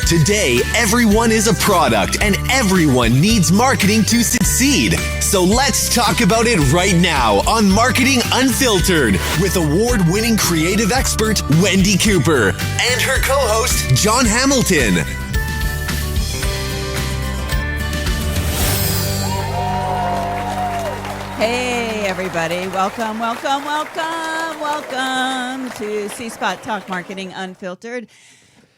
Today, everyone is a product and everyone needs marketing to succeed. So let's talk about it right now on Marketing Unfiltered with award-winning creative expert Wendi Cooper and her co-host John Hamilton. Hey everybody, welcome to C-Spot Talk Marketing Unfiltered.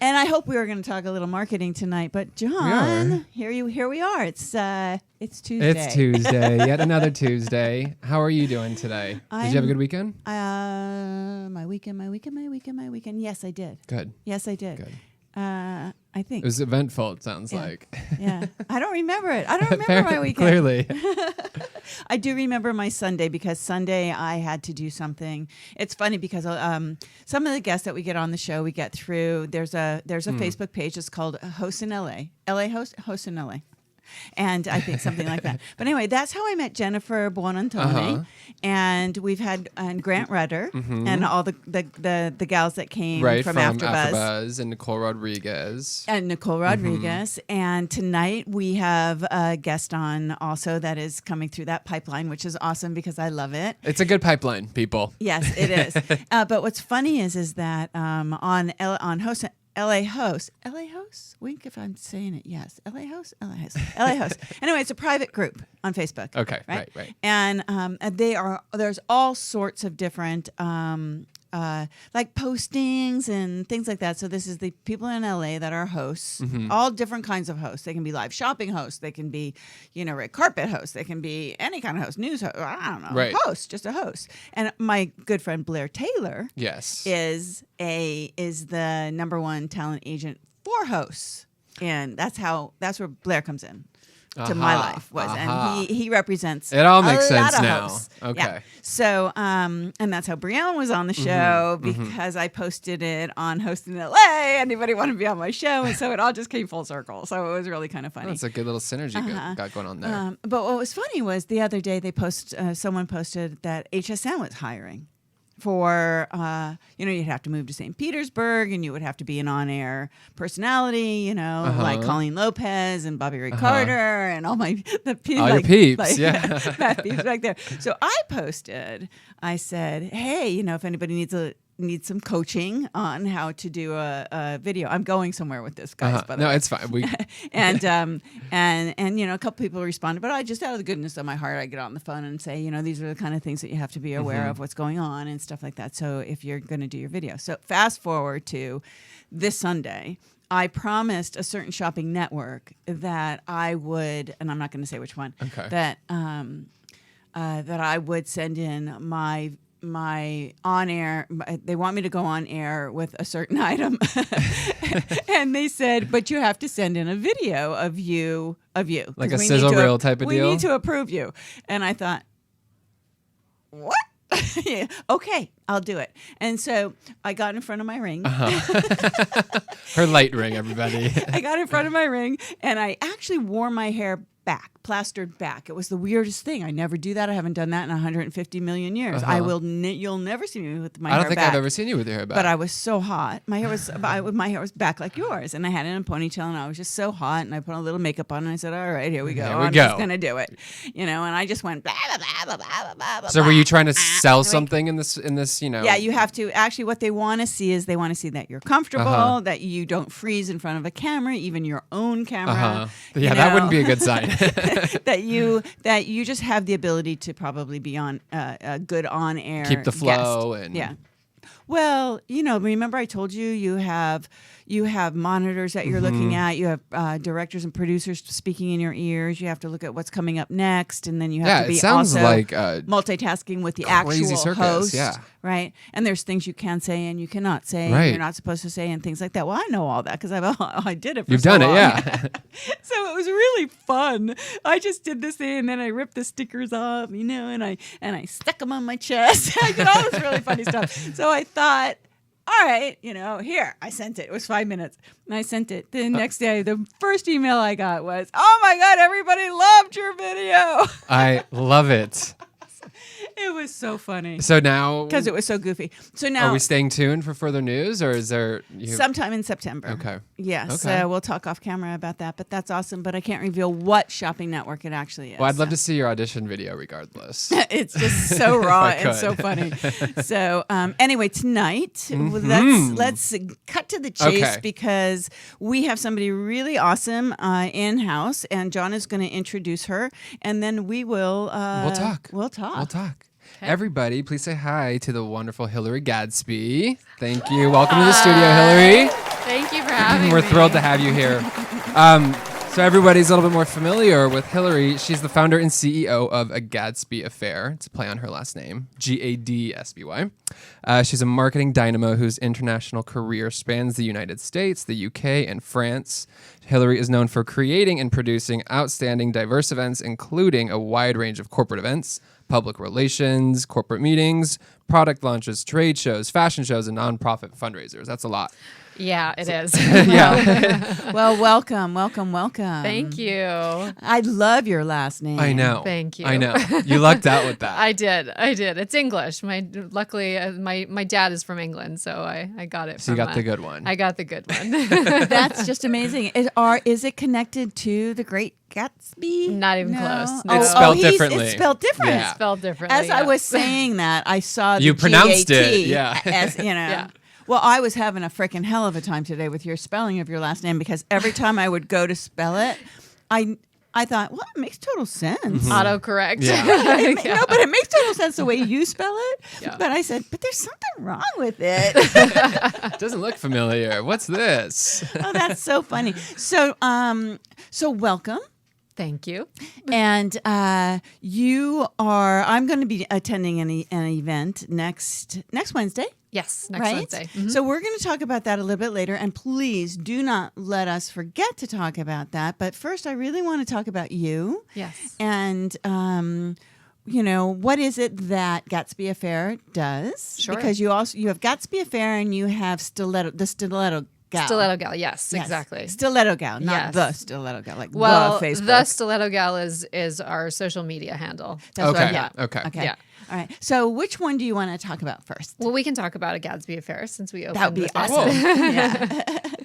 And I hope we were going to talk a little marketing tonight, but John, here we are. It's Tuesday. It's Tuesday, yet another Tuesday. How are you doing today? Did you have a good weekend? My weekend. Yes, I did. Good. Yes, I did. Good. I think. It was eventful, it sounds like. Yeah. I don't remember it. I don't remember my weekend. Clearly. I do remember my Sunday because Sunday I had to do something. It's funny because some of the guests that we get on the show, we get through. There's a Facebook page. It's called Hosts in LA. Hosts in LA. And I think something like that. But anyway, that's how I met Jennifer Buonantoni. And we've had Grant Rudder and all the gals that came from AfterBuzz. And Nicole Rodriguez. And tonight we have a guest on also that is coming through that pipeline, which is awesome because I love it. It's a good pipeline, people. Yes, it is. But what's funny is that on LA Host. Wink if I'm saying it. Yes. LA Host. Anyway, it's a private group on Facebook. Okay. Right. And there's all sorts of different like postings and things like that. So this is the people in LA that are hosts, all different kinds of hosts. They can be live shopping hosts. They can be, red carpet hosts. They can be any kind of host, news host. I don't know. Right. Host, just a host. And my good friend Blair Taylor, yes, is the number one talent agent for hosts, and that's where Blair comes in. To my life and he represents it all makes sense lot of now. hosts. Okay. Yeah. So and that's how Brianne was on the show because I posted it on Host in LA. Anybody want to be on my show? And so it all just came full circle. So it was really kind of funny. That's a good little synergy got going on there. But what was funny was the other day someone posted that HSN was hiring for, you'd have to move to St. Petersburg and you would have to be an on-air personality, like Colleen Lopez and Bobby Ray Carter and all your peeps, yeah. Matt peeps back there. So I said, hey, if anybody needs some coaching on how to do a video. I'm going somewhere with this, guys. By the way. It's fine. And a couple people responded, but I just out of the goodness of my heart, I get on the phone and say, these are the kind of things that you have to be aware of what's going on and stuff like that. So if you're going to do your video, so fast forward to this Sunday. I promised a certain shopping network that I would, and I'm not going to say which one, that I would send in my on-air, they want me to go on air with a certain item. And they said, but you have to send in a video of you. Like a sizzle reel type of deal? We need to approve you. And I thought, what? Yeah, okay, I'll do it. And so I got in front of my ring. Her light ring, everybody. I got in front of my ring and I actually wore my hair plastered back. It was the weirdest thing. I never do that. I haven't done that in 150 million years. You'll never see me with my hair back. I don't think I've ever seen you with your hair back. But I was so hot. My hair was back like yours, and I had it in a ponytail, and I was just so hot. And I put a little makeup on, and I said, "All right, here we go. I'm just gonna do it," And I just went blah blah blah blah blah blah. So were you trying to sell something in this? Yeah, you have to. Actually, what they want to see is they want to see that you're comfortable, that you don't freeze in front of a camera, even your own camera. Yeah, that wouldn't be a good sign. that you just have the ability to probably be on a good on-air keep the flow guest. And yeah. Well, remember I told you you have monitors that you're looking at. You have directors and producers speaking in your ears. You have to look at what's coming up next, and then you have to be it sounds also like multitasking with the actual host. Yeah. Right? And there's things you can say and you cannot say, and you're not supposed to say, and things like that. Well, I know all that because I did it for You've so done long. it, yeah. So it was really fun. I just did this thing, and then I ripped the stickers off, and I stuck them on my chest. I did all this really funny stuff. So I thought, all right, here, I sent it. It was 5 minutes. And I sent it. The next day, the first email I got was, oh my God, everybody loved your video. I love it. It was so funny. So now, Because it was so goofy. So now, are we staying tuned for further news, or is there sometime in September? Okay. Yes. Okay. We'll talk off camera about that. But that's awesome. But I can't reveal what shopping network it actually is. Well, I'd love to see your audition video, regardless. It's just so raw I and so funny. could. So anyway, tonight let's cut to the chase Okay. because we have somebody really awesome in house, and John is going to introduce her, and then we will We'll talk. We'll talk. We'll talk. Everybody, please say hi to the wonderful Hillary Gadsby. Thank you. Welcome to the studio, Hillary. Thank you for having me. We're thrilled to have you here. So everybody's a little bit more familiar with Hillary. She's the founder and CEO of A Gadsby Affair. It's a play on her last name, Gadsby. She's a marketing dynamo whose international career spans the United States, the UK, and France. Hillary is known for creating and producing outstanding diverse events, including a wide range of corporate events, public relations, corporate meetings, product launches, trade shows, fashion shows, and nonprofit fundraisers. That's a lot. Yeah, it is. Yeah. Well, welcome. Thank you. I love your last name. I know. Thank you. I know. You lucked out with that. I did. It's English. Luckily, my dad is from England, so I got it. So you from got the good one. I got the good one. That's just amazing. Is it connected to the Great Gatsby? Not even No. close. Oh, It's spelled he's- differently. It's spelled different. Yeah. Spelled differently. As I yeah. was saying that, I saw the You pronounced GAT it, yeah. As you know. Yeah. Well, I was having a freaking hell of a time today with your spelling of your last name because every time I would go to spell it, I thought, well, it makes total sense. Autocorrect. Yeah. No, but it makes total sense the way you spell it. Yeah. But I said, but there's something wrong with it. It doesn't look familiar. What's this? Oh, that's so funny. So welcome. Thank you. And I'm going to be attending an event next Wednesday. Yes, next Right? Wednesday. Mhm. So we're going to talk about that a little bit later. And please do not let us forget to talk about that. But first, I really want to talk about you. Yes. And, what is it that Gatsby Affair does? Sure. Because you have Gatsby Affair and you have the Stiletto Gal. Stiletto Gal. Yes, Yes. exactly. Stiletto Gal, not Yes. the Stiletto Gal, like Well, the Facebook. the Stiletto Gal is our social media handle. That's Okay. what I thought. Okay. Okay. Yeah. All right. So which one do you want to talk about first? Well, we can talk about a Gadsby Affair since we opened That would be with awesome. that. Yeah.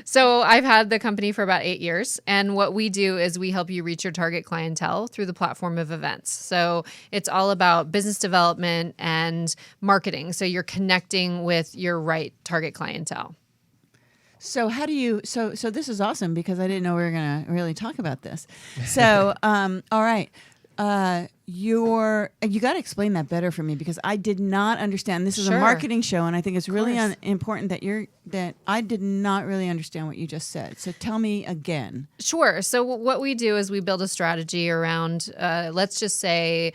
So I've had the company for about 8 years, and what we do is we help you reach your target clientele through the platform of events. So it's all about business development and marketing. So you're connecting with your right target clientele. So how do you? So this is awesome because I didn't know we were going to really talk about this. So all right. You got to explain that better for me because I did not understand. This is a Sure. marketing show, and I think it's really course. important that I did not really understand what you just said. So tell me again. Sure. So what we do is we build a strategy around, let's just say,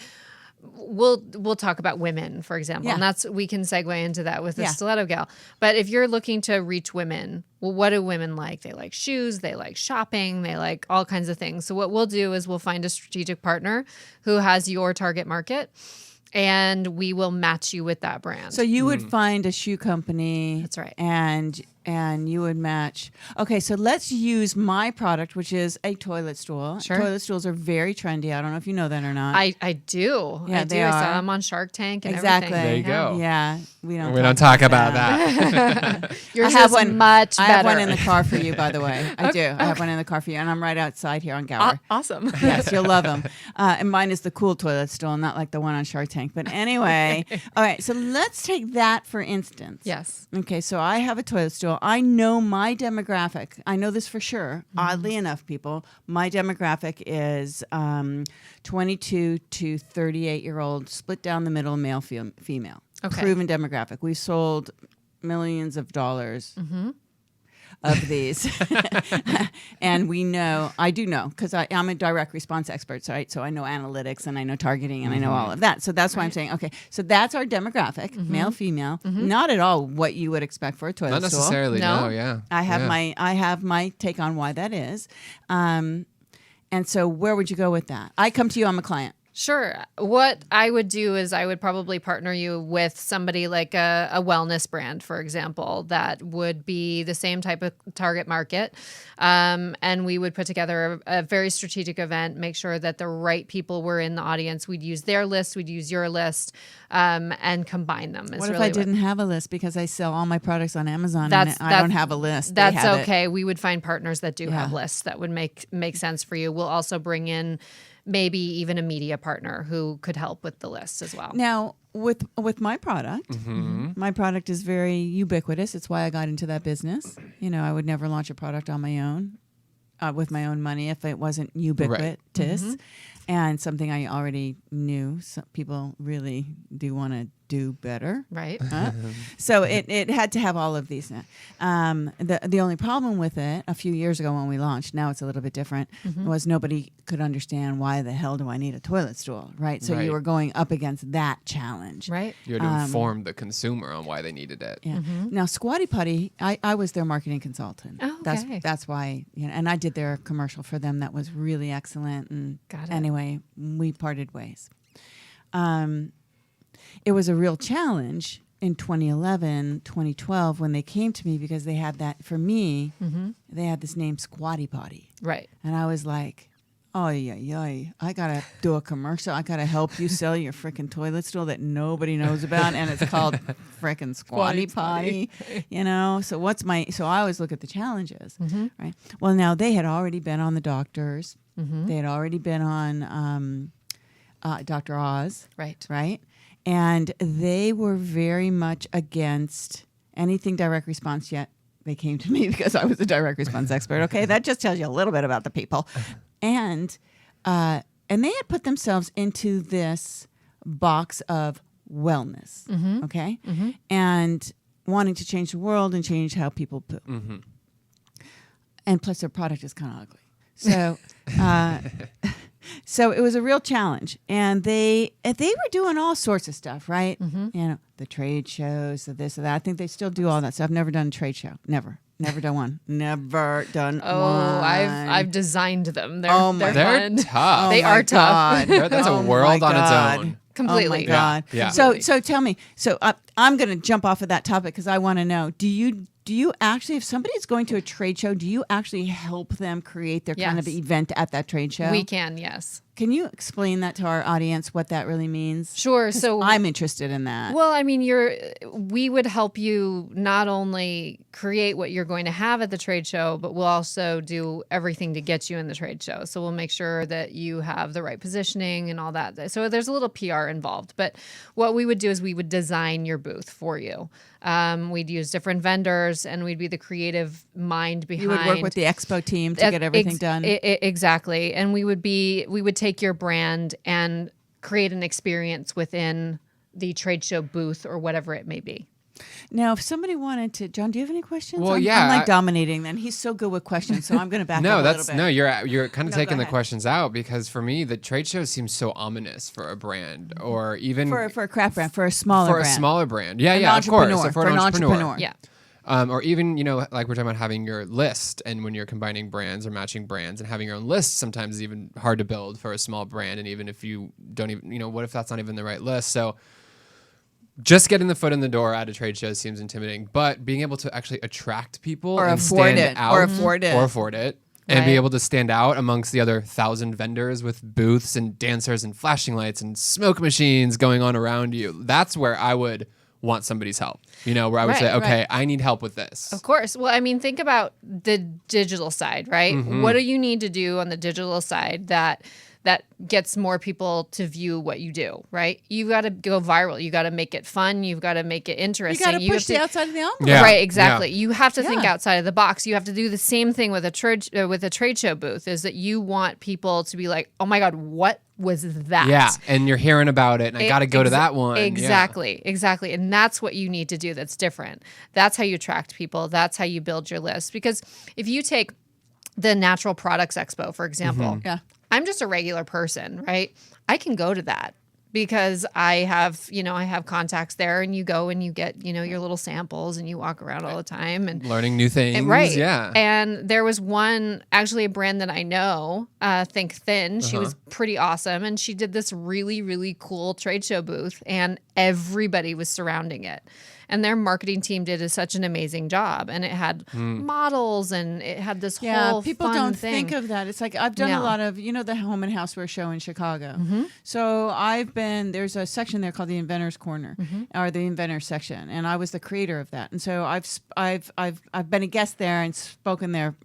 we'll talk about women, for example, Yeah. and we can segue into that with the Yeah. Stiletto Gal. But if you're looking to reach women, well, what do women like? They like shoes, they like shopping, they like all kinds of things. So what we'll do is we'll find a strategic partner who has your target market, and we will match you with that brand. So you would find a shoe company. That's right. And you would match. Okay, so let's use my product, which is a toilet stool. Sure. Toilet stools are very trendy. I don't know if you know that or not. I do. Yeah, I do. they I saw are. them on Shark Tank and Exactly. everything. There you go. Yeah, we don't Talk about that. Yours I have is one much I better. have one in the car for you, by the way. I do. I have one in the car for you, and I'm right outside here on Gower. Awesome. Yes, you'll love them. And mine is the cool toilet stool, not like the one on Shark Tank. But anyway, all right. So let's take that for instance. Yes. Okay, so I have a toilet stool. I know my demographic. I know this for sure. Oddly enough, people, my demographic is 22 to 38-year-old, split down the middle, male, female. Okay. Proven demographic. We've sold millions of dollars of these. And I do know, because I'm a direct response expert, right? So I know analytics and I know targeting and I know all of that. So that's why I'm saying, okay, so that's our demographic, male, female. Not at all what you would expect for a toilet Not stool. necessarily. No. No. Yeah. I have Yeah. my take on why that is. And so where would you go with that? I come to you, I'm a client. Sure. What I would do is I would probably partner you with somebody like a wellness brand, for example, that would be the same type of target market. And we would put together a very strategic event, make sure that the right people were in the audience. We'd use their list, we'd use your list, and combine them. What if I didn't have a list because I sell all my products on Amazon and I don't have a list? That's They have okay. We would find partners that do have lists that would make sense for you. We'll also bring in maybe even a media partner who could help with the list as well. Now, with my product, my product is very ubiquitous. It's why I got into that business. You know, I would never launch a product on my own with my own money if it wasn't ubiquitous and something I already knew. Some people really do want to do better. Right. So it had to have all of these. The only problem with it a few years ago when we launched, now it's a little bit different, was nobody could understand why the hell do I need a toilet stool, right? So you were going up against that challenge. Right. You had to inform the consumer on why they needed it. Yeah. Now, Squatty Potty, I was their marketing consultant. Oh, okay. That's why, and I did their commercial for them that was really excellent. And Got it. anyway, we parted ways. It was a real challenge in 2011, 2012 when they came to me because they had that, for me, they had this name Squatty Potty. Right. And I was like, oh, yeah, I got to do a commercial. I got to help you sell your freaking toilet stool that nobody knows about. And it's called freaking Squatty Potty, you know? So I always look at the challenges, right? Well, now they had already been on the doctors. They had already been on Dr. Oz. Right. And they were very much against anything direct response yet. They came to me because I was a direct response expert. Okay, that just tells you a little bit about the people. And they had put themselves into this box of wellness, okay? And wanting to change the world and change how people poop. And plus their product is kind of ugly. So so it was a real challenge. And they were doing all sorts of stuff, right? You know, the trade shows, the this or that. I think they still do all that stuff. I've never done a trade show. Never done one. Never done one. I've designed them. They're They're fun. tough. They are tough. That's a world on its own. Completely. Oh my God. Yeah. So tell me. So I'm going to jump off of that topic because I want to know. Do you actually, if somebody's going to a trade show, do you actually help them create their kind of event at that trade show? We can, yes. Can you explain that to our audience, what that really means? Sure. So I'm interested in that. Well, I mean, we would help you not only create what you're going to have at the trade show, but we'll also do everything to get you in the trade show. So we'll make sure that you have the right positioning and all that. So there's a little PR involved. But what we would do is we would design your booth for you. We'd use different vendors, and we'd be the creative mind behind. You would work with the expo team to get everything done. Exactly, and we would take your brand and create an experience within the trade show booth or whatever it may be. Now, if somebody wanted to, John, do you have any questions? Well, I'm yeah, dominating. Then he's so good with questions, so I'm going to back up a little bit. No, you're kind of taking go the ahead. questions out because for me, the trade show seems so ominous for a brand or even for a craft brand, for a smaller brand. a smaller brand. Yeah, An of course. entrepreneur, So for an entrepreneur. Yeah. Or even, like we're talking about having your list, and when you're combining brands or matching brands and having your own list sometimes is even hard to build for a small brand. And even if you don't even, what if that's not even the right list? So just getting the foot in the door at a trade show seems intimidating, but being able to actually attract people Or and afford stand it, out or afford it. and be Right. able to stand out amongst the other 1,000 vendors with booths and dancers and flashing lights and smoke machines going on around you. That's where I would want somebody's help, where I would say, okay, I need help with this. Of course. Well, I mean, think about the digital side, right? What do you need to do on the digital side that gets more people to view what you do, right? You got to go viral. You got to make it fun. You've got to make it interesting. You got to push the outside of the envelope. Yeah. Right, exactly. Yeah. You have to think outside of the box. You have to do the same thing with a trade show booth. Is that you want people to be like, "Oh my God, what was that?" Yeah, and you're hearing about it, and I got to go to that one. Exactly, exactly. And that's what you need to do that's different. That's how you attract people. That's how you build your list. Because if you take the Natural Products Expo, for example, Yeah. I'm just a regular person, right? I can go to that because I have contacts there, and you go and you get, your little samples, and you walk around all the time and learning new things. right. Yeah. And there was actually a brand that I know, Think Thin. She was pretty awesome. And she did this really, really cool trade show booth, and everybody was surrounding it. And their marketing team did such an amazing job. And it had models, and it had this whole people fun don't thing. think of that. It's like I've done a No. lot of, the home and houseware show in Chicago. So there's a section there called the Inventors Corner, or the Inventors section, and I was the creator of that. And so I've been a guest there and spoken there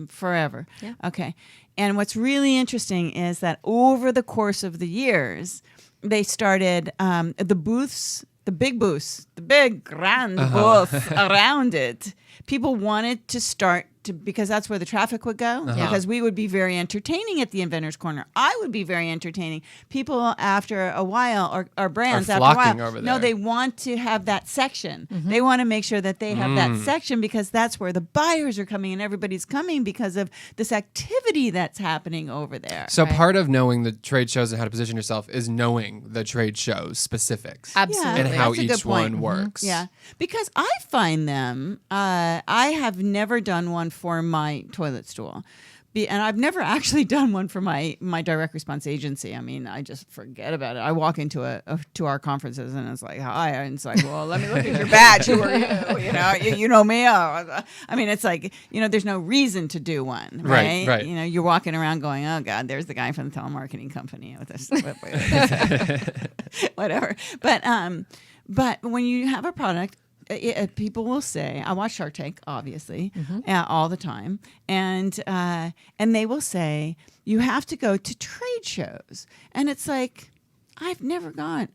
forever. Yeah. Okay. And what's really interesting is that over the course of the years, they started the booths. The big booths, the big grand booth around it. People wanted to start because that's where the traffic would go. Because we would be very entertaining at the Inventors Corner. I would be very entertaining. People after a while, or brands after a flocking while, over no, there. they want to have that section. They want to make sure that they have that section, because that's where the buyers are coming, and everybody's coming because of this activity that's happening over there. So part of knowing the trade shows and how to position yourself is knowing the trade shows specifics. Absolutely. And how That's a good each point. one works. Yeah, because I find them. I have never done one for my toilet stool, and I've never actually done one for my direct response agency. I mean, I just forget about it. I walk into to our conferences, and it's like, hi, and it's like, well, let me look at your badge. Who are you? You know me. I mean, it's like, there's no reason to do one, right? Right. You're walking around going, oh God, there's the guy from the telemarketing company with this, whatever. But when you have a product, people will say, I watch Shark Tank, obviously, all the time, and they will say, you have to go to trade shows. And it's like, I've never gone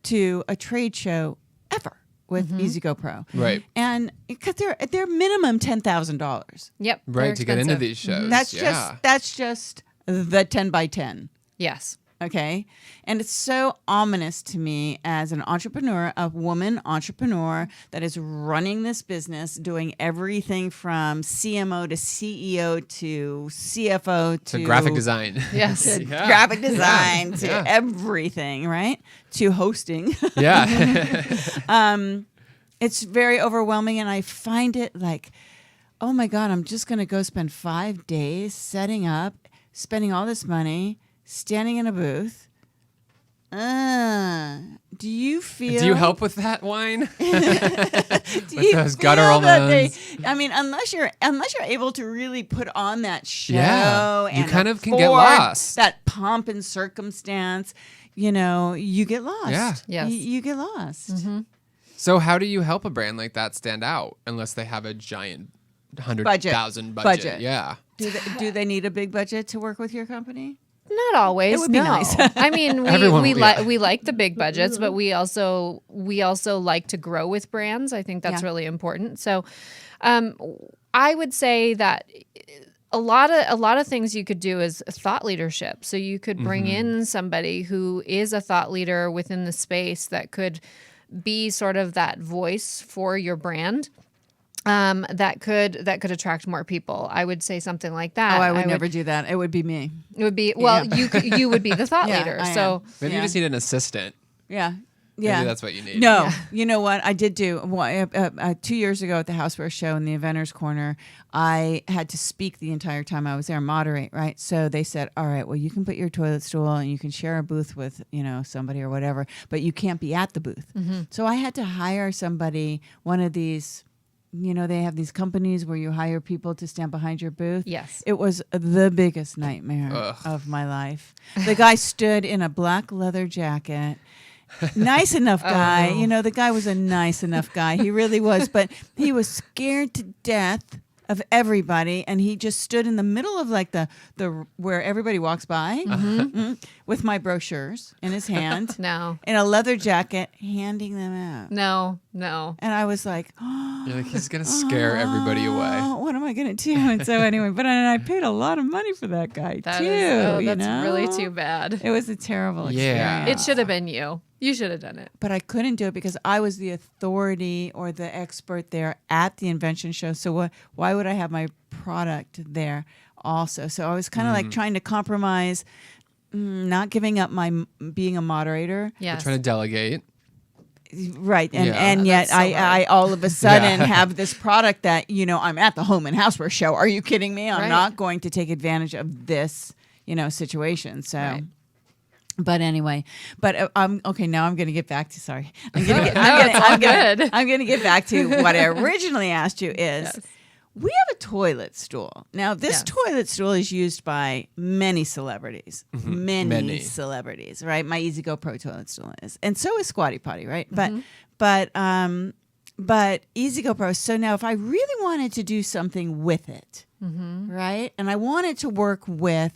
to a trade show ever with EasyGo Pro. Right. And because they're minimum $10,000. Yep. Right, they're to get into expensive. these shows. That's just the 10 by 10. Yes. Okay. And it's so ominous to me as an entrepreneur, a woman entrepreneur that is running this business, doing everything from CMO to CEO to CFO to graphic design. Yes. to graphic design to everything, right? To hosting. Yeah. It's very overwhelming, and I find it like, oh my God, I'm just going to go spend 5 days setting up, spending all this money, standing in a booth. Do you feel? Do you help with that wine? Do with those guttural moans? Unless you're able to really put on that show, Yeah, you and kind of can get afford lost. that pomp and circumstance, you get lost. Yeah. Yes. You get lost. So how do you help a brand like that stand out unless they have a giant 100,000 budget? Yeah. Do they need a big budget to work with your company? Not always. It would be no. nice. I mean, Everyone- we yeah. like the big budgets, but we also like to grow with brands. I think that's Yeah. really important. So, I would say that a lot of things you could do is thought leadership. So you could bring in somebody who is a thought leader within the space that could be sort of that voice for your brand. That could attract more people. I would say something like that. I would never do that. It would be me. It would be you would be the thought Yeah, leader. I So am. Maybe Yeah. you just need an assistant. Yeah. Maybe Yeah. that's what you need. No, you know what? I did do 2 years ago at the Houseware Show in the Inventors Corner. I had to speak the entire time I was there, moderate, right? So they said, all right, well, you can put your toilet stool and you can share a booth with, somebody or whatever, but you can't be at the booth. So I had to hire somebody, one of these, they have these companies where you hire people to stand behind your booth. Yes. It was the biggest nightmare of my life. The guy stood in a black leather jacket. Nice enough guy. Oh. The guy was a nice enough guy. He really was. But he was scared to death of everybody. And he just stood in the middle of like the where everybody walks by with my brochures in his hand. No. In a leather jacket, handing them out. No. And I was like, You're like, he's going to scare everybody away. what am I going to do? And so anyway, but I paid a lot of money for that guy too. That's really too bad. It was a terrible Yeah. experience. It should have been you. You should have done it. But I couldn't do it because I was the authority or the expert there at the invention show. So why would I have my product there also? So I was kind of like trying to compromise not giving up my being a moderator. We're Yes. trying to delegate. Right. And Yeah. and yet That's so hard. I all of a sudden Yeah. have this product that, I'm at the home and houseware show. Are you kidding me? I'm Right. not going to take advantage of this, situation. So Right. but anyway, okay. Now I'm going to get back to. Sorry, I'm going to get. No, it's all good. I'm going to get back to what I originally asked you. Is Yes. we have a toilet stool now? This Yes. toilet stool is used by many celebrities, many celebrities, right? My Easy Go Pro toilet stool is, and so is Squatty Potty, right? But Easy Go Pro. So now, if I really wanted to do something with it, right, and I wanted to work with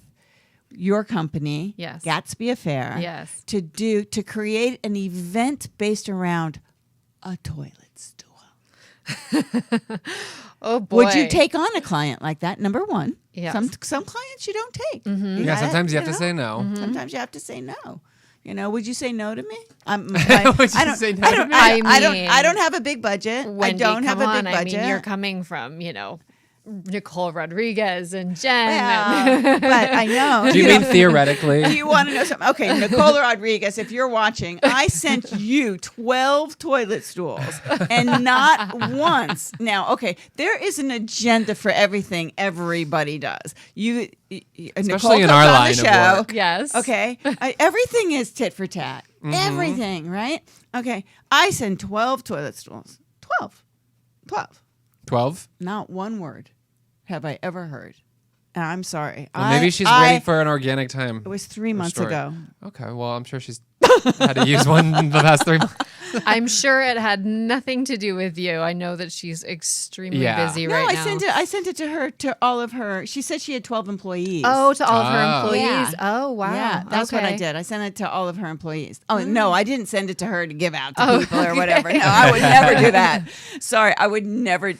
your company, Yes. Gadsby Affair, Yes. to create an event based around a toilet stool. Oh boy. Would you take on a client like that? Number one. Yes. Some clients you don't take. Yeah, sometimes you have to say no. Sometimes you have to say no. Would you say no to me? Would you say no to me? I don't have a big budget. Wendy, I don't have a come big on. budget. I mean, you're coming from, Nicole Rodriguez and Jen. Well, but I know. Do you mean theoretically? Do you want to know something? Okay, Nicole Rodriguez, if you're watching, I sent you 12 toilet stools and not once. Now, okay, there is an agenda for everything everybody does. Nicole Especially in comes our on the line of show. work. Yes. Okay, everything is tit for tat. Everything, right? Okay, I send 12 toilet stools. 12. 12? Not one word have I ever heard. And I'm sorry. Well, maybe she's waiting for an organic time. It was 3 months story. ago. Okay, well, I'm sure she's had to use one in the past 3 months. I'm sure it had nothing to do with you. I know that she's extremely Yeah. busy No, right I now. sent it to her, to all of her. She said she had 12 employees. Oh, to all of her Ah. employees. Yeah. Oh, wow. Yeah, that's what I Okay. did. I sent it to all of her employees. Oh, no, I didn't send it to her to give out to Oh, people or okay. whatever. No, I would never do that. Sorry, I would never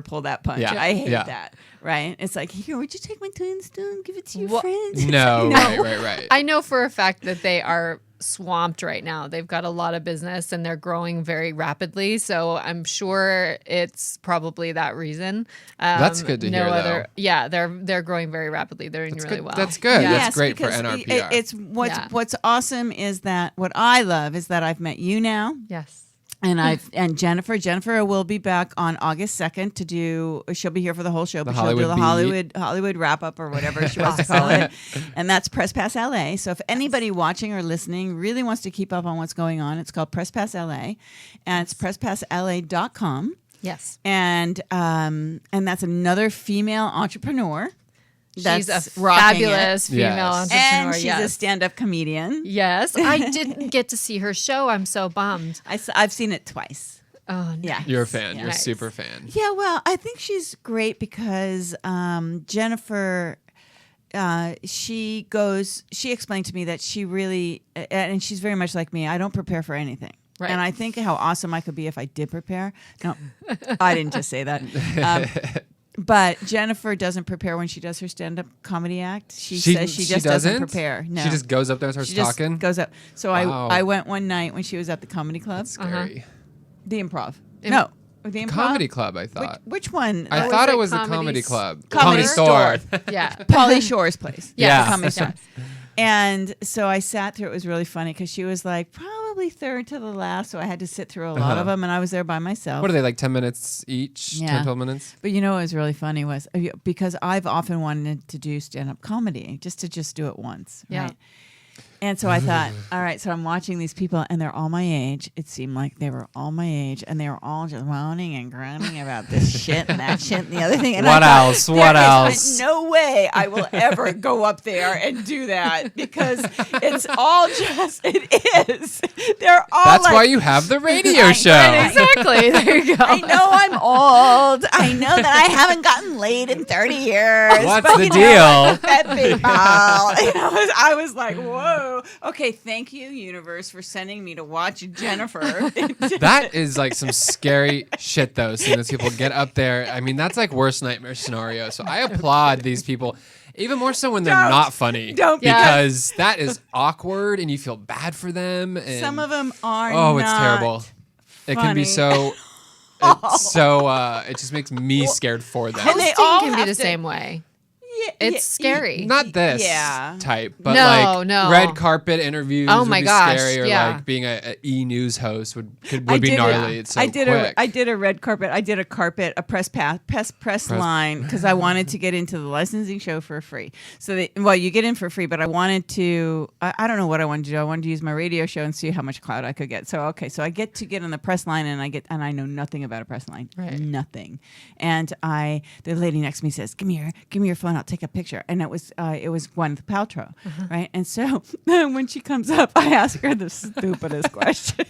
pull that punch. Yeah. I hate Yeah. that. Right? It's like, here, would you take my toilet stool and give it to your Wha- friends? No, No. right. I know for a fact that they are swamped right now. They've got a lot of business and they're growing very rapidly. So I'm sure it's probably that reason. That's good to hear, though. Yeah, they're growing very rapidly. They're doing really good. well. That's good. Yeah. That's great for because NRPR. It's what's awesome is that what I love is that I've met you now. Yes. And Jennifer will be back on August 2nd to do. She'll be here for the whole show, but she'll do Hollywood the Hollywood wrap up or whatever she wants to call it, and that's Press Pass LA. So if anybody watching or listening really wants to keep up on what's going on, it's called Press Pass LA, and it's PressPassLA.com, Yes. and that's another female entrepreneur. She's That's a rocking it. fabulous female Yes. entrepreneur. And she's a yes. stand-up comedian. Yes. I didn't get to see her show. I'm so bummed. I've seen it twice. Oh, no. Yeah. You're a fan. You're a Nice. super fan. Yeah, well, I think she's great because Jennifer, she explained to me that she really, and she's very much like me, I don't prepare for anything. Right. And I think how awesome I could be if I did prepare. No, I didn't just say that. But Jennifer doesn't prepare when she does her stand-up comedy act. She says she just doesn't prepare. No. She just goes up there and starts She just talking. goes up. So Wow. I went one night when she was at the comedy club. Scary. The Improv. Im- No. The Improv? Comedy club, I thought. Which one? I was thought it it was the Comedy comedy s- club. Comedy Store. Yeah. Pauly Shore's place. Yeah. The comedy store. Yes. And so I sat through. It was really funny because she was like probably third to the last, so I had to sit through a lot of them, and I was there by myself. What are they, like 10 minutes each? Yeah. 10, 12 minutes? But what was really funny was because I've often wanted to do stand-up comedy, just to do it once, Yeah. right? And so I thought, all right, so I'm watching these people, and they're all my age. It seemed like they were all my age, and they were all just moaning and groaning about this shit and that shit and the other thing. And What I thought, else? there What is else? No way I will ever go up there and do that because it's all just, it is. They're all That's like, why you have the radio I show. know. Exactly. There you go. I know I'm old. I know that I haven't gotten laid in 30 years. What's but the you know, deal? Fat people. I was like, whoa. Okay, thank you, universe, for sending me to watch Jennifer. That is like some scary shit, though, seeing those people get up there. I mean, that's like worst nightmare scenario. So I applaud these people, even more so when they're Don't. not funny. Don't. Because that is awkward and you feel bad for them. And, Some of them are oh, it's not terrible. It can be funny. so, it just makes me scared for them. And they Hosting all can be have the to- same way. Yeah, It's scary. Not this Yeah. type, but No. red carpet interviews Oh would my be gosh, scary, or yeah. like being a e-news host would I be did gnarly. it. It's so I did quick. I did a red carpet. I did a carpet, a press line because I wanted to get into the licensing show for free. So you get in for free, but I wanted to. I don't know what I wanted to do. I wanted to use my radio show and see how much clout I could get. So I get to get on the press line, and I know nothing about a press line, nothing. And the lady next to me says, "Give me your phone. I'll take a picture." And it was Gwyneth Paltrow, right? And so when she comes up, I ask her the stupidest question.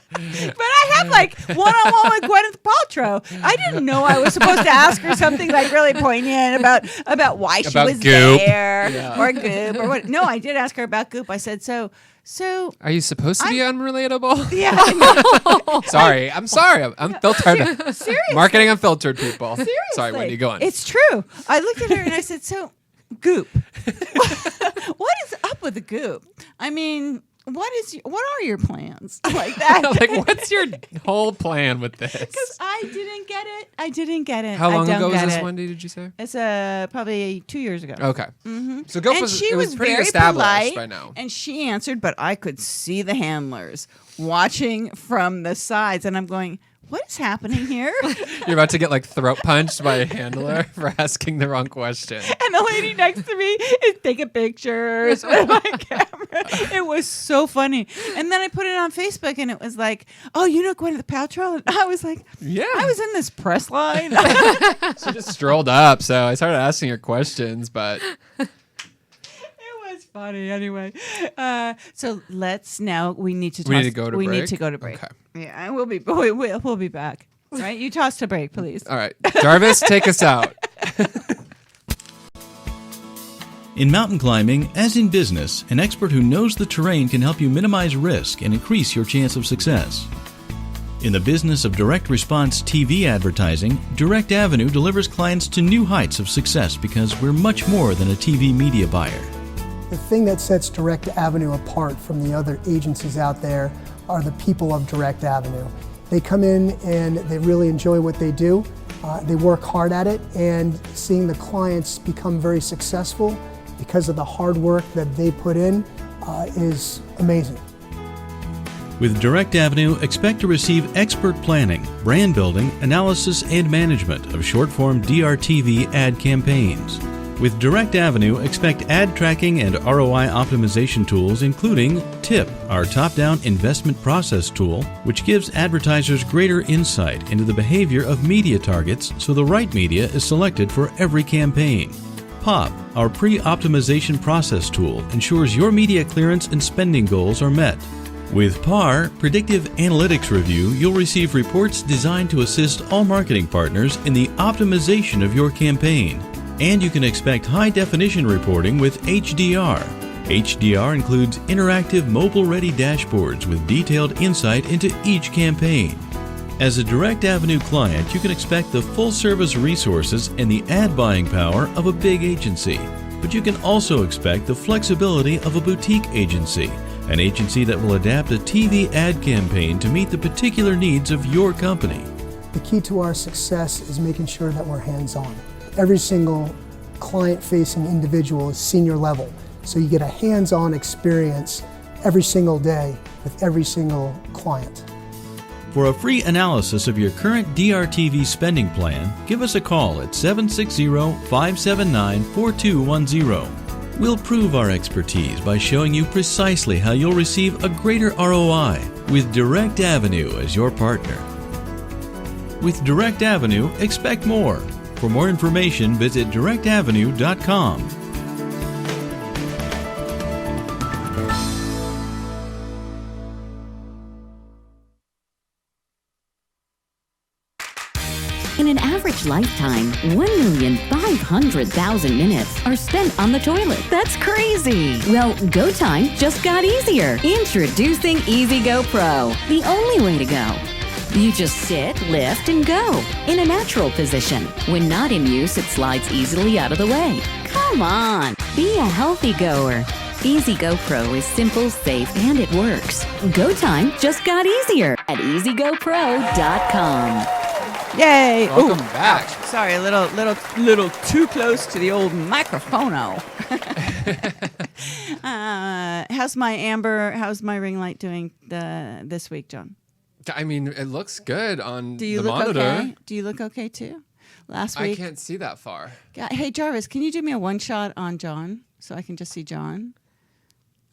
But I have like one-on-one with Gwyneth Paltrow. I didn't know I was supposed to ask her something like really poignant about why she was Goop. there or Goop or what. No, I did ask her about Goop. I said, so are you supposed to be unrelatable? yeah. No. Sorry. I'm filtered. Seriously. Marketing unfiltered, people. Seriously. Sorry, Wendy, go on. It's true. I looked at her and I said, so Goop. What is up with the Goop? I mean, what are your plans like that? Like, what's your whole plan with this? Because I didn't get it. How long ago was this, it. Wendy, did you say? It's probably 2 years ago. Okay. Mm-hmm. So Goop And was she was pretty very established polite, by now. and she answered, but I could see the handlers watching from the sides, and I'm going, what is happening here? You're about to get like throat punched by a handler for asking the wrong question. And the lady next to me is taking pictures with my camera. It was so funny. And then I put it on Facebook, and it was like, oh, you know Gwyneth Paltrow? And I was like, Yeah. I was in this press line. She just strolled up, so I started asking her questions, but It was funny anyway. So we need to need to go to we break? need to go to break. Okay. Yeah, and we'll be back. Right? You tossed a break, please. all right. Jarvis, take us out. In mountain climbing, as in business, an expert who knows the terrain can help you minimize risk and increase your chance of success. In the business of direct response TV advertising, Direct Avenue delivers clients to new heights of success because we're much more than a TV media buyer. The thing that sets Direct Avenue apart from the other agencies out there are the people of Direct Avenue. They come in and they really enjoy what they do. They work hard at it, and seeing the clients become very successful because of the hard work that they put in is amazing. With Direct Avenue, expect to receive expert planning, brand building, analysis, and management of short-form DRTV ad campaigns. With Direct Avenue, expect ad tracking and ROI optimization tools, including TIP, our top-down investment process tool, which gives advertisers greater insight into the behavior of media targets so the right media is selected for every campaign. POP, our pre-optimization process tool, ensures your media clearance and spending goals are met. With PAR, Predictive Analytics Review, you'll receive reports designed to assist all marketing partners in the optimization of your campaign. And you can expect high-definition reporting with HDR. HDR includes interactive mobile-ready dashboards with detailed insight into each campaign. As a Direct Avenue client, you can expect the full-service resources and the ad buying power of a big agency. But you can also expect the flexibility of a boutique agency, an agency that will adapt a TV ad campaign to meet the particular needs of your company. The key to our success is making sure that we're hands-on. Every single client-facing individual is senior level, so you get a hands-on experience every single day with every single client. For a free analysis of your current DRTV spending plan, give us a call at 760-579-4210. We'll prove our expertise by showing you precisely how you'll receive a greater ROI with Direct Avenue as your partner. With Direct Avenue, expect more. For more information, visit directavenue.com. In an average lifetime, 1,500,000 minutes are spent on the toilet. That's crazy. Well, go time just got easier. Introducing Easy Go Pro, the only way to go. You just sit, lift, and go in a natural position. When not in use, it slides easily out of the way. Come on, be a healthy goer. Easy Go Pro is simple, safe, and it works. Go time just got easier at EasyGoPro.com. Yay! Welcome back. Sorry, a little too close to the old microphone. How's my ring light doing this week, John? I mean, it looks good on Do you the look monitor. okay? Do you look okay too? Last week. I can't see that far. Hey Jarvis, can you do me a one shot on John so I can just see John?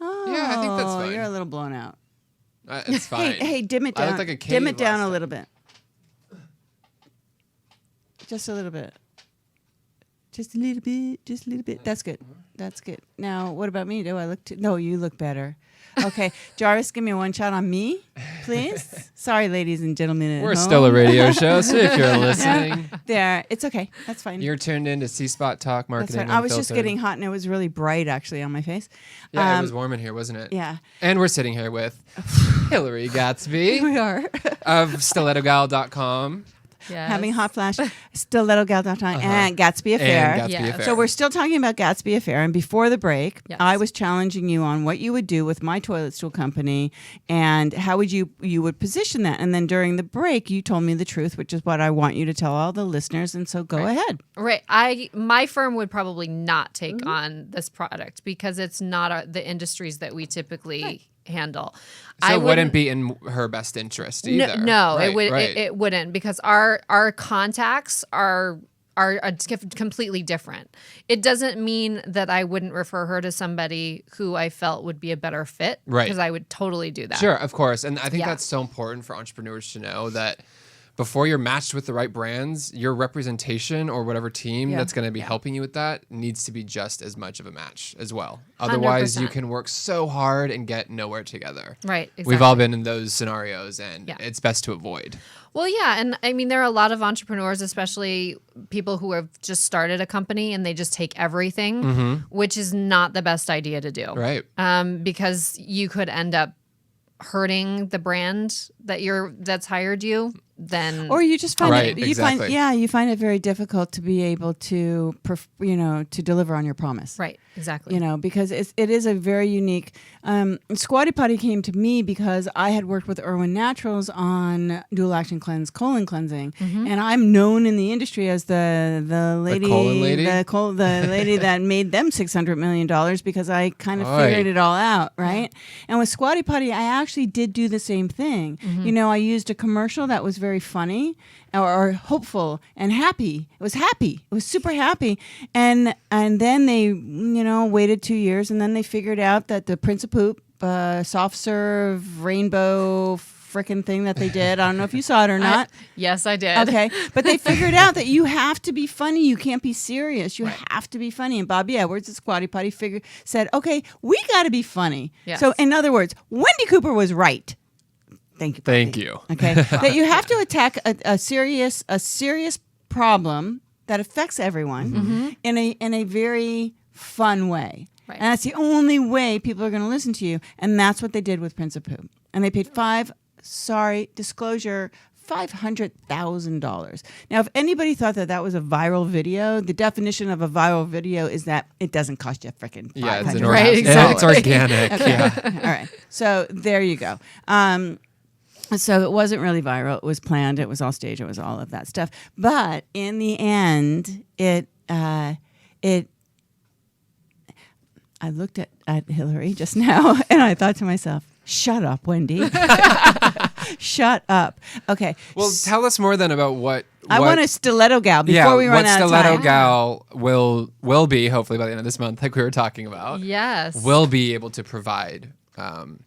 Oh, Yeah, I think that's fine. You're a little blown out. It's fine. Hey, dim it I down. looked like a Dim cave it down last a time. little bit. Just a little bit. Just a little bit. Just a little bit. That's good. That's good. Now, what about me? Do I look No, you look better. Okay, Jarvis, give me a one shot on me, please. Sorry, ladies and gentlemen. We're still a radio show, so if you're listening, There, it's okay. That's fine. you're tuned in to C-Spot Talk That's Marketing fine. I was just Unfiltered. getting hot, and it was really bright actually on my face. Yeah, it was warm in here, wasn't it? Yeah. And we're sitting here with Hillary Gadsby We are of stilettogal.com. Yes. having hot flash. Stilettogal.com and Gadsby Affair. And Gadsby Yes. Affair. So we're still talking about Gadsby Affair, and before the break, Yes. I was challenging you on what you would do with my toilet stool company and how would you would position that. And then during the break, you told me the truth, which is what I want you to tell all the listeners. And so go ahead. Right. My firm would probably not take on this product because it's not the industries that we typically handle. So it wouldn't be in her best interest either. No, Right, it would. right. It wouldn't because our contacts are completely different. It doesn't mean that I wouldn't refer her to somebody who I felt would be a better fit. Right. Because I would totally do that. Sure, of course. And I think Yeah. that's so important for entrepreneurs to know that before you're matched with the right brands, your representation or whatever team Yeah. that's going to be helping you with that needs to be just as much of a match as well. Otherwise, you 100%. can work so hard and get nowhere together. Right. Exactly. We've all been in those scenarios, and Yeah. it's best to avoid. Well, yeah, and I mean there are a lot of entrepreneurs, especially people who have just started a company and they just take everything, which is not the best idea to do. Right. Because you could end up hurting the brand that's hired you. Then Or you just find Right, you exactly. you find it very difficult to be able to to deliver on your promise. right, exactly. Because it is a very unique. Squatty Potty came to me because I had worked with Irwin Naturals on dual action colon cleansing, and I'm known in the industry as the lady, colon lady? the lady that made them $600 million because I kind of Oy. figured it all out, right? And with Squatty Potty, I actually did do the same thing. I used a commercial that was very funny or hopeful and happy. It was happy. It was super happy. And then they, waited 2 years and then they figured out that the Prince of Poop, soft serve, rainbow frickin' thing that they did. I don't know if you saw it or not. Yes, I did. Okay. But they figured out that you have to be funny. You can't be serious. You have to be funny. And Bobby Edwards at Squatty Potty said, okay, we got to be funny. Yes. So in other words, Wendy Cooper was right. Thank you. Bobby. Thank you. Okay. That you have to attack a serious problem that affects everyone in a very fun way. Right. And that's the only way people are going to listen to you. And that's what they did with Prince of Poop. And they paid $500,000. Now, if anybody thought that was a viral video, the definition of a viral video is that it doesn't cost you frickin' $500,000. Yeah, it's, Right, it's organic. Yeah. All right. So there you go. So it wasn't really viral. It was planned. It was all staged. It was all of that stuff. But in the end, I looked at Hillary just now and I thought to myself, shut up, Wendy. Shut up. Okay. Well, tell us more then about what I want a stiletto gal before we run what out of Stiletto time. Gal will be, hopefully by the end of this month, like we were talking about, Yes. will be able to provide.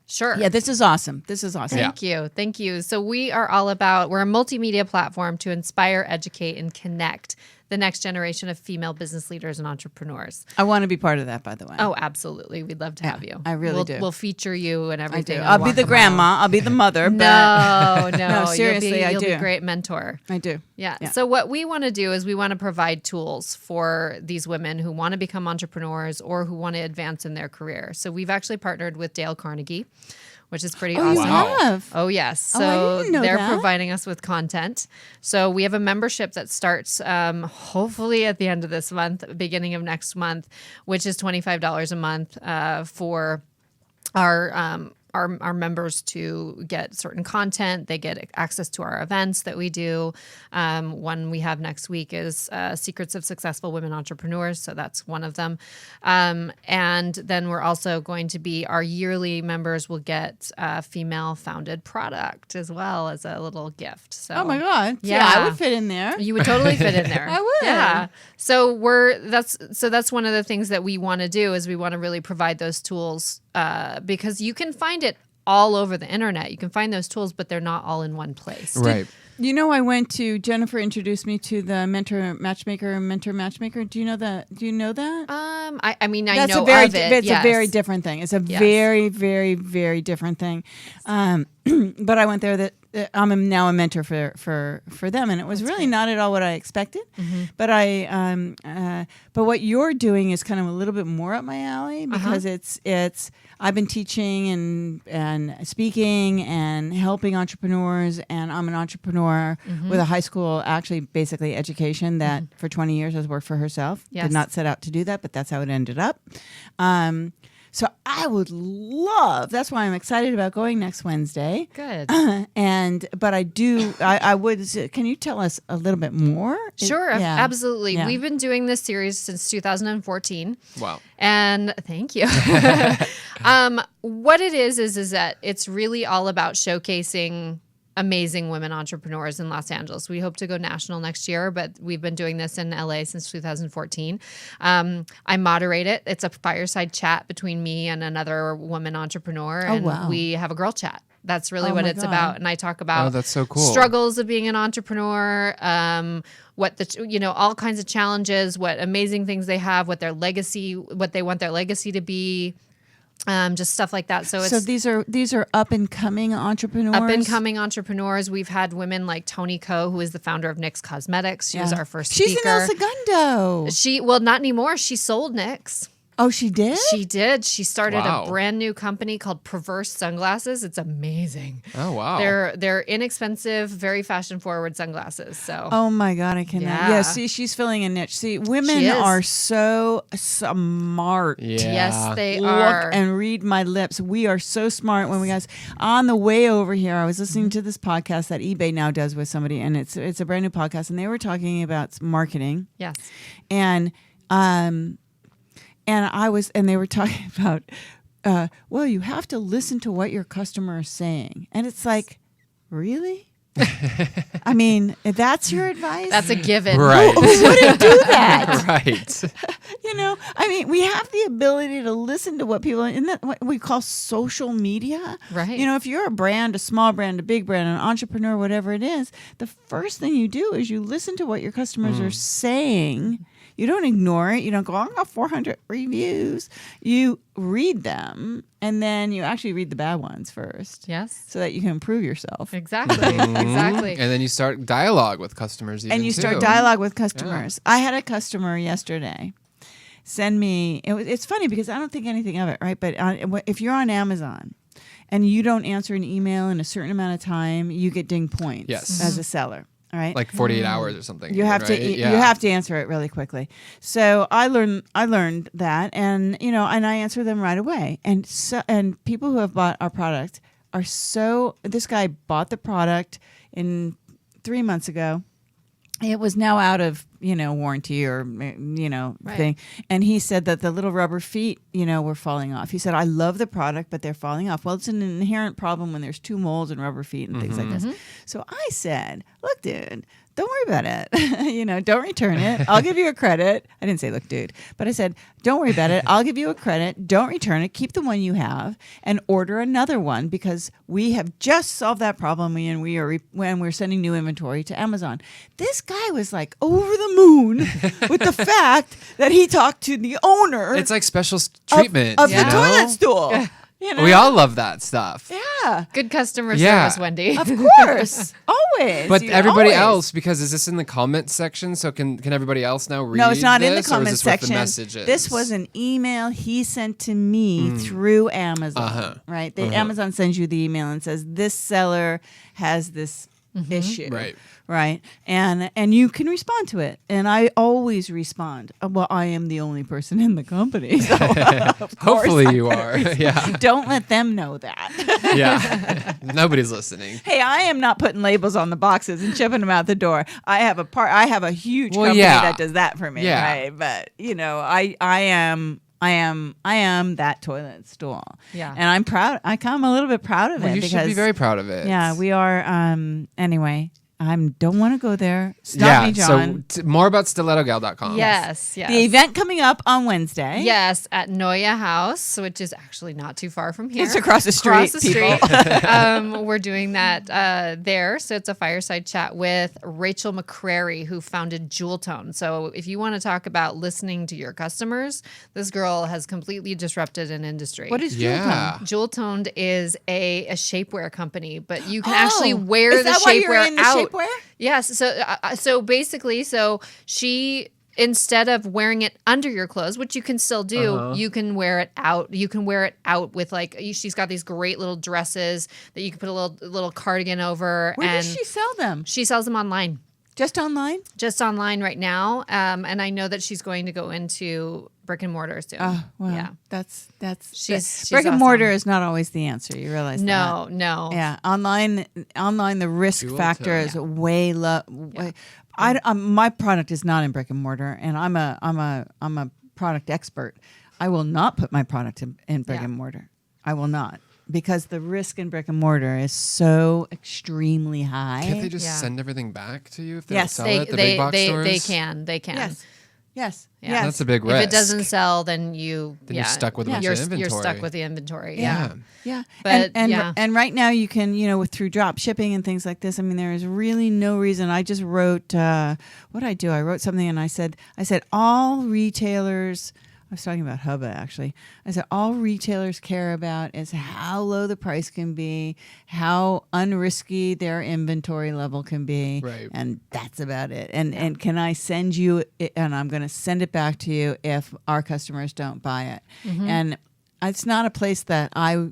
Sure. Yeah, this is awesome. This is awesome. Yeah. Thank you. So we're a multimedia platform to inspire, educate, and connect the next generation of female business leaders and entrepreneurs. I want to be part of that, by the way. Oh, absolutely. We'd love to have you. I really do. We'll feature you and I do. everything. I'll be the grandma. I'll be the mother. No, No, seriously, I you'll be do. a great mentor. I do. Yeah. So what we want to do is we want to provide tools for these women who want to become entrepreneurs or who want to advance in their career. So we've actually partnered with Dale Carnegie, which is pretty Oh, you awesome. Wow. have? Oh, yes. Oh, I So didn't know they're that. providing us with content. So we have a membership that starts hopefully at the end of this month, beginning of next month, which is $25 a month for our our members to get certain content. They get access to our events that we do. One we have next week is Secrets of Successful Women Entrepreneurs. So that's one of them. And then we're also going to be, our yearly members will get a female-founded product as well as a little gift. So, Oh my God. Yeah. I would fit in there. You would totally fit in there. I would. Yeah. So that's one of the things that we want to do is we want to really provide those tools because you can find it all over the internet. You can find those tools, but they're not all in one place. Right. You know, I went to, Jennifer introduced me to the mentor matchmaker. Do you know that? I mean, I That's know a very, of it. It's yes. a very different thing. It's a very, very, very different thing. But I went there that I'm now a mentor for them, and it was really not at all what I expected. Mm-hmm. But but what you're doing is kind of a little bit more up my alley because it's I've been teaching and speaking and helping entrepreneurs, and I'm an entrepreneur with a high school, actually basically education that for 20 years has worked for herself. Yes. Did not set out to do that, but that's how it ended up. So I would love, that's why I'm excited about going next Wednesday. Good. But I would, can you tell us a little bit more? Sure, absolutely. Yeah. We've been doing this series since 2014. Wow. And thank you. What it is that it's really all about showcasing amazing women entrepreneurs in Los Angeles. We hope to go national next year, but we've been doing this in LA since 2014. I moderate it. It's a fireside chat between me and another woman entrepreneur, and we have a girl chat. That's really what it's about. And I talk about that's so cool. struggles of being an entrepreneur, all kinds of challenges, what amazing things they have, what they want their legacy to be. Just stuff like that. So these are up and coming entrepreneurs. Up and coming entrepreneurs. We've had women like Toni Ko, who is the founder of NYX Cosmetics. She was our first speaker. She's in El Segundo. Not anymore. She sold NYX. Oh, she did? She did. She started a brand new company called Perverse Sunglasses. It's amazing. Oh, wow. They're inexpensive, very fashion forward sunglasses. So. Oh my God, I cannot. Yeah, see, she's filling a niche. See, women are so smart. Yeah. Yes, they Look are. and read my lips. We are so smart. When we guys on the way over here, I was listening to this podcast that eBay now does with somebody, and it's a brand new podcast, and they were talking about marketing. Yes. And they were talking about, you have to listen to what your customer is saying. And it's like, really? I mean, if that's your advice? That's a given. Right. Who wouldn't do that? Right. I mean, we have the ability to listen to what people, isn't that what we call social media? Right. If you're a brand, a small brand, a big brand, an entrepreneur, whatever it is, the first thing you do is you listen to what your customers are saying. You don't ignore it. You don't go, I got 400 reviews. You read them, and then you actually read the bad ones first. Yes. So that you can improve yourself. Exactly. Exactly. And then you start dialogue with customers even, And you start dialogue with customers. I had a customer yesterday send me, it's funny because I don't think anything of it, right? But if you're on Amazon and you don't answer an email in a certain amount of time, you get ding points as a seller. All right. Like 48 hours or something. You have right? you have to answer it really quickly. So I learned that, and and I answer them right away. And people who have bought our product are so. This guy bought the product in 3 months ago. It was now out of warranty or thing, and he said that the little rubber feet were falling off. He said, I love the product, but they're falling off. Well, it's an inherent problem when there's two moles and rubber feet and things like this. So I said, look, dude, don't worry about it. Don't return it. I'll give you a credit. I didn't say, look, dude, but I said, don't worry about it. I'll give you a credit. Don't return it. Keep the one you have and order another one, because we have just solved that problem when we're sending new inventory to Amazon. This guy was like over the moon with the fact that he talked to the owner. It's like special treatment of the toilet stool. We all love that stuff. Yeah. Good customer service, Wendy. Of course. Always. But everybody else, because is this in the comment section? So can everybody else now read? No, it's not in the this, or comment is this section. What the message is? This was an email he sent to me through Amazon. Right? Amazon sends you the email and says, this seller has this issue. Right. And you can respond to it. And I always respond. Well, I am the only person in the company. So of course Hopefully I'm you gonna are. respond. Yeah. Don't let them know that. Yeah. Nobody's listening. Hey, I am not putting labels on the boxes and shipping them out the door. I have a huge Well, company yeah. that does that for me. Yeah. Right? But I am that toilet stool. Yeah. And I'm proud. I'm a little bit proud of Well, it you because should be very proud of it. yeah, we are. Anyway, I don't want to go there. Stop me, John. So more about stilettogal.com. Yes. The event coming up on Wednesday. Yes, at Noya House, which is actually not too far from here. It's across the street, We're doing that there. So it's a fireside chat with Rachel McCrary, who founded Jewel Tone. So if you want to talk about listening to your customers, this girl has completely disrupted an industry. What is Yeah. Jewel Toned is a shapewear company, but you can actually wear is the that why you're shapewear in the out. shapewear? Yes. So basically, she, instead of wearing it under your clothes, which you can still do, you can wear it out. You can wear it out with she's got these great little dresses that you can put a little cardigan over. Where and does she sell them? She sells them online. Just online? Just online right now. And I know that she's going to go into brick and mortar soon. Oh, well, Yeah. that's She's brick and awesome. mortar is not always the answer. You realize that? No. Yeah, online, the risk Jewel factor Tone. is way low. My product is not in brick and mortar, and I'm a product expert. I will not put my product in brick and mortar. I will not, because the risk in brick and mortar is so extremely high. Can't they just Yeah. send everything back to you if they Yes, don't sell it at the big box stores? They can. Yes. Yeah. Yes. That's a big If risk. it doesn't sell, then you're stuck with a bunch of You're inventory. stuck with the inventory. Yeah. Yeah, But, and yeah. and right now you can through drop shipping and things like this. I mean, there is really no reason. I just wrote what did I do? I wrote something and I said all retailers. I was talking about Hubba actually. I said all retailers care about is how low the price can be, how unrisky their inventory level can be, Right. and that's about it. And can I send you it, and I'm going to send it back to you if our customers don't buy it. And it's not a place that I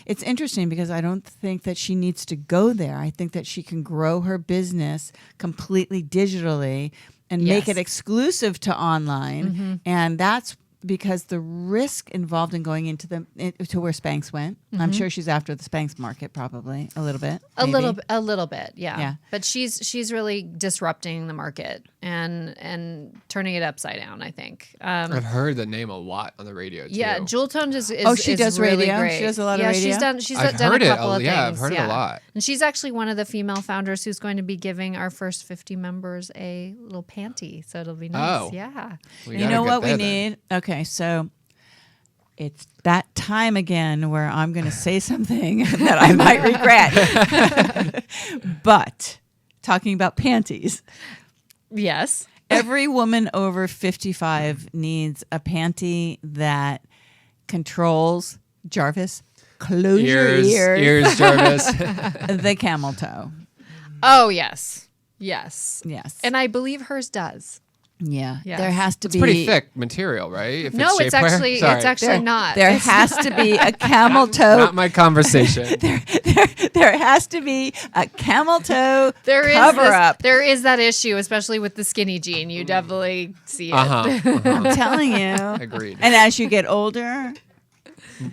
it's interesting because I don't think that she needs to go there. I think that she can grow her business completely digitally and make Yes. it exclusive to online. And that's because the risk involved in going into to where Spanx went. I'm sure she's after the Spanx market probably a little bit. A maybe. little bit, yeah. Yeah. But she's really disrupting the market and turning it upside down, I think. I've heard the name a lot on the radio too. Yeah, Jewel Tone is she is does really radio? great. She does a lot of yeah, radio? She's I've done heard a it. couple of things. Yeah, I've heard it a lot. And she's actually one of the female founders who's going to be giving our first 50 members a little panty, so it'll be nice. Oh. Yeah. We You gotta know get what we there then. need? Okay, so it's that time again where I'm going to say something that I might regret. But talking about panties, Yes. every woman over 55 needs a panty that controls Jarvis. Close your ears. Jarvis. The camel toe. Oh, yes. Yes. Yes. And I believe hers does. Yeah. Yes. There has to It's be pretty thick material, right? If No, it's shapewear? Sorry. actually not. There has to be a camel toe. Not my conversation. There has to be a camel toe There is cover up. There is that issue, especially with the skinny jean. You definitely see it. I'm telling you. Agreed. And as you get older,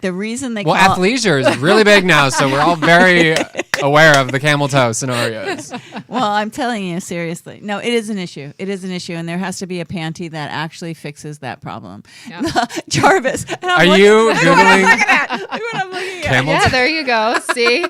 the reason they Well, call athleisure is really big now, so we're all very aware of the camel toe scenarios. well, I'm telling you seriously. No, it is an issue. It is an issue, and there has to be a panty that actually fixes that problem. Yeah. Jarvis, and I'm Are looking- you look what I'm Googling looking at. Look what I'm looking at. camel Yeah, toe? there you go. See?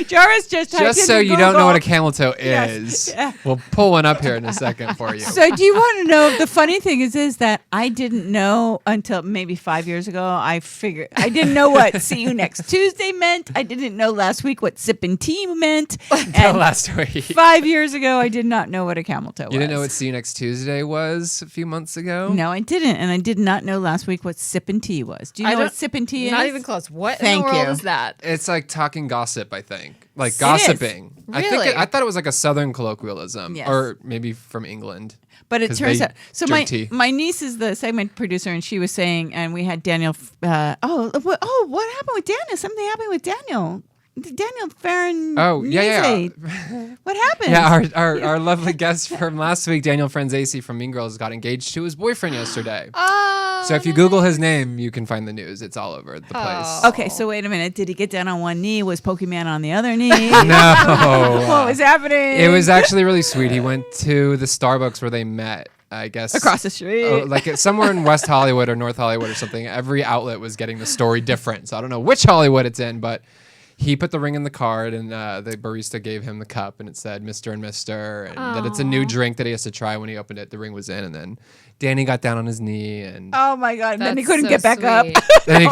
Jarvis just typed Just into so you don't know what a Google. camel toe Yes. is, Yeah. we'll pull one up here in a second for you. So do you want to know, the funny thing is that I didn't know until maybe 5 years ago. I didn't know what see you next Tuesday meant. I didn't know last week what sip and tea meant. Until And last week. 5 years ago, I did not know what a camel toe was. You didn't know what See You Next Tuesday was a few months ago? No, I didn't. And I did not know last week what sip and tea was. Do you I know what don't- sip and tea is? Not even close. What Thank in the world you. is that? It's like talking gossip, I think. Like It is. gossiping. Really? I thought it was like a Southern colloquialism, Yes. or maybe from England. But it 'Cause turns they out, so drink tea. my niece is the segment producer, and she was saying, and we had Daniel. What happened with Daniel? Something happened with Daniel. Daniel Farron. Oh, yeah. What happened? Yeah, our lovely guest from last week, Daniel Franzese from Mean Girls, got engaged to his boyfriend yesterday. Oh, So if you Google his name, you can find the news. It's all over the place. Okay, so wait a minute. Did he get down on one knee? Was Pokemon on the other knee? No. What was happening? It was actually really sweet. He went to the Starbucks where they met, I guess. Across the street. Like somewhere in West Hollywood or North Hollywood or something. Every outlet was getting the story different. So I don't know which Hollywood it's in, but he put the ring in the card, and the barista gave him the cup, and it said Mr. and Mr. And that it's a new drink that he has to try. When he opened it, the ring was in, and then Danny got down on his knee, and Oh my God! And then he That's couldn't so get back up. sweet. then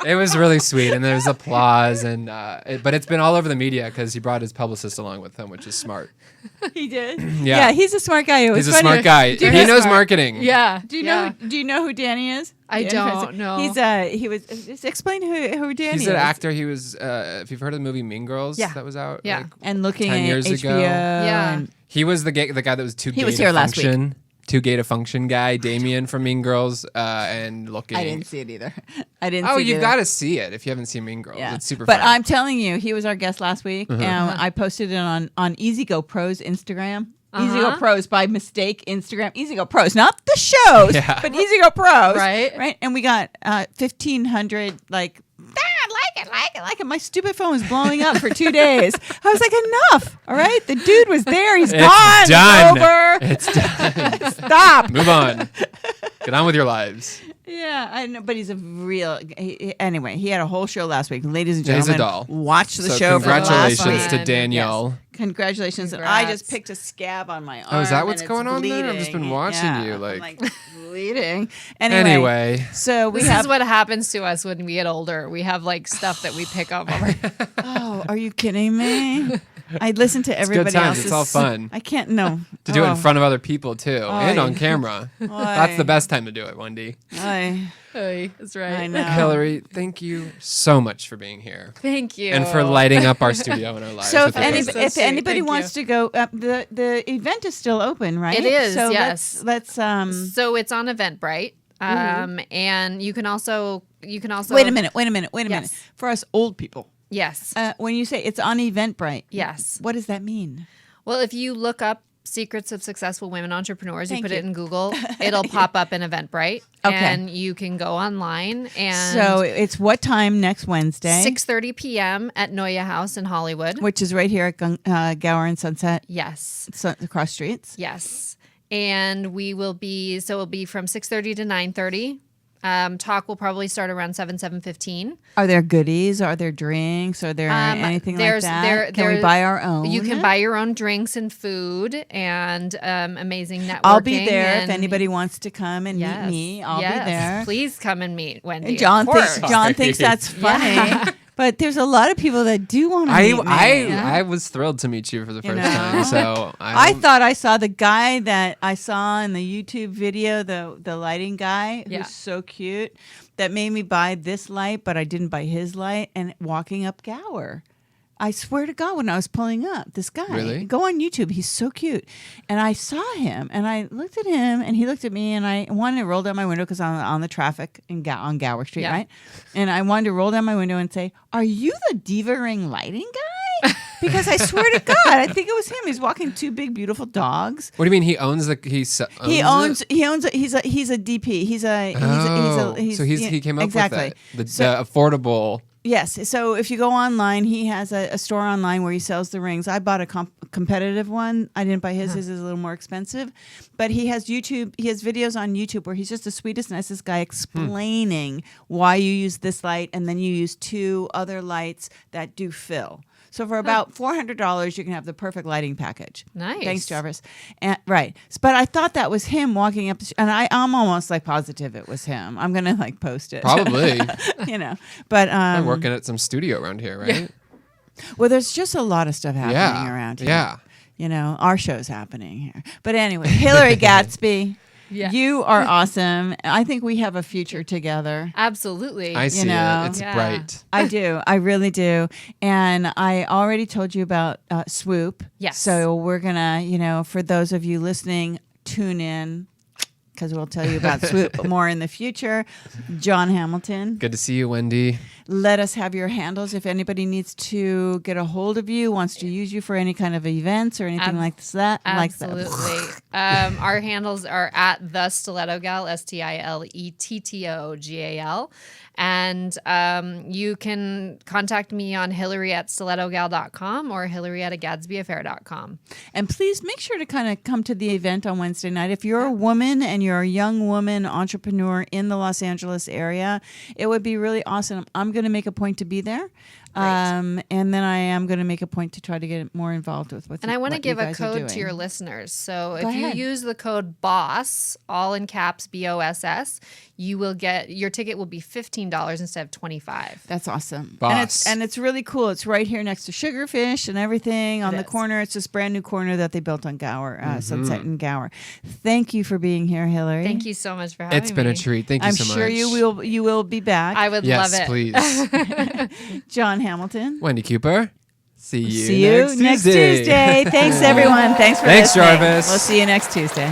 it was really sweet, and there was applause, and but it's been all over the media because he brought his publicist along with him, which is smart. He did. Yeah. He's a smart guy. It was He's a funny. smart guy. Do you He know- knows marketing. Yeah. Do you know? Do you know who Danny is? I Danny don't Francis? know. He was. Just explain who Danny is. He's an actor. He was. If you've heard of the movie Mean Girls, Yeah. that was out. Yeah. like, And looking 10 at years HBO. ago. Yeah. and- He was the guy that was too He gay was to here last week. function. Too gay to function guy, Damien from Mean Girls, and looking. I didn't see it either. I didn't. Oh, see it you've either. got to see it if you haven't seen Mean Girls. Yeah, It's super But fun. I'm telling you, he was our guest last week, and I posted it on Easy Go Pro's Instagram. Easy Go Pros by mistake Instagram. Easy Go Pros, not the shows, Yeah. but Easy Go Pros. Right. And we got 1,500 like. Like it. My stupid phone was blowing up for 2 days. I was like, enough. All right. The dude was there. He's It's gone. done. It's over. It's done. Stop. Move on. Get on with your lives. Yeah, I know, but he's a real. Anyway, he had a whole show last week, ladies and He's a gentlemen. doll. Watch the So show for last congratulations week. to week. Danielle. Yes. Congratulations. And I Congrats. just picked a scab on my arm. Oh, is that what's and it's going on there? I've just been bleeding. watching Yeah, you, I'm, like- bleeding. Anyway. So we This have. is what happens to us when we get older. We have like stuff that we pick up. Oh, are you kidding me? I listen to everybody times. else's. It's all fun. I can't. No. To do it in front of other people too, and Oy. on camera. That's the best time to do it, Wendy. That's right. I know. Hillary, thank you so much for being here Thank you. and for lighting up our studio and our lives. So with your presence. So if sweet. anybody Thank wants you. to go, the event is still open, right? It is, So yes. Let's So it's on Eventbrite. And you can also wait a minute. Yes. For us old people, Yes. when you say it's on Eventbrite, Yes. what does that mean? Well, if you look up Secrets of Successful Women Entrepreneurs, Thank you put you. it in Google, it'll pop up in Eventbrite. Okay. And you can go online and So it's what time next Wednesday? 6:30 p.m. at Noya House in Hollywood. Which is right here at Gower and Sunset, Yes. across streets. Yes. And it'll be from 6:30 to 9:30. Talk will probably start around 7:15. Are there goodies? Are there drinks? Are there anything like that? Can we buy our own? You can buy your own drinks and food and amazing networking. I'll be there if and- anybody wants to come and Yes. meet me. I'll Yes. be there. Please come and meet Wendy. And John of course. thinks that's funny, but there's a lot of people that do want to meet me. I was thrilled to meet you for the first know? time. So I thought I saw the guy that I saw in the YouTube video, the lighting guy, who's Yeah. so cute, that made me buy this light, but I didn't buy his light, and walking up Gower. I swear to God, when I was pulling up, this guy. Really? Go on YouTube. He's so cute. And I saw him, and I looked at him, and he looked at me, and I wanted to roll down my window because I'm on the traffic on Gower Street, Yeah. right? And I wanted to roll down my window and say, "Are you the Diva Ring lighting guy?" Because I swear to God, I think it was him. He's walking two big, beautiful dogs. What do you mean he owns the? He owns. He's a DP. He's so he came up exactly. with it. So- The affordable. Yes. So if you go online, he has a store online where he sells the rings. I bought a competitive one. I didn't buy his. His is a little more expensive. But he has YouTube. He has videos on YouTube where he's just the sweetest, nicest guy explaining why you use this light and then you use two other lights that do fill. So for about $400, you can have the perfect lighting package. Nice. Thanks, Jarvis. And, right. But I thought that was him walking up, and I'm almost like positive it was him. I'm gonna like post it. Probably. But I'm working at some studio around here, right? well, there's just a lot of stuff happening around here. Yeah. Our show's happening here. But anyway, Hillary Gadsby, Yes. you are awesome. I think we have a future together. Absolutely. I see know. it. It's Yeah. bright. I do. I really do. And I already told you about Swoop. Yes. So we're going to, for those of you listening, tune in. because we'll tell you about Swoop more in the future. John Hamilton. Good to see you, Wendi. Let us have your handles if anybody needs to get a hold of you, wants to use you for any kind of events or anything like that. Absolutely. Our handles are at the Stiletto Gal, STILETTOGAL. And you can contact me on Hillary@stilettogal.com or Hillary@gadsbyaffair.com. And please make sure to kind of come to the event on Wednesday night. If you're a woman and you're a young woman entrepreneur in the Los Angeles area, it would be really awesome. I'm going to make a point to be there. And then I am going to make a point to try to get more involved with what. And I want to what give you a guys are code to doing. your listeners. So Go if you ahead. use the code BOSS, all in caps, BOSS, you will get your ticket will be $15 instead of $25. That's awesome. Boss. And it's really cool. It's right here next to Sugarfish and everything on the is. corner. It's this brand new corner that they built on Gower, Sunset and Gower. Thank you for being here, Hillary. Thank you so much for having me. It's been a treat. Thank you I'm so much. sure you will be back. I would Yes, love it. please. John Hamilton. Wendi Cooper. See you See you next Tuesday. Thanks, everyone. Thanks for Thanks, listening. Jarvis. We'll see you next Tuesday.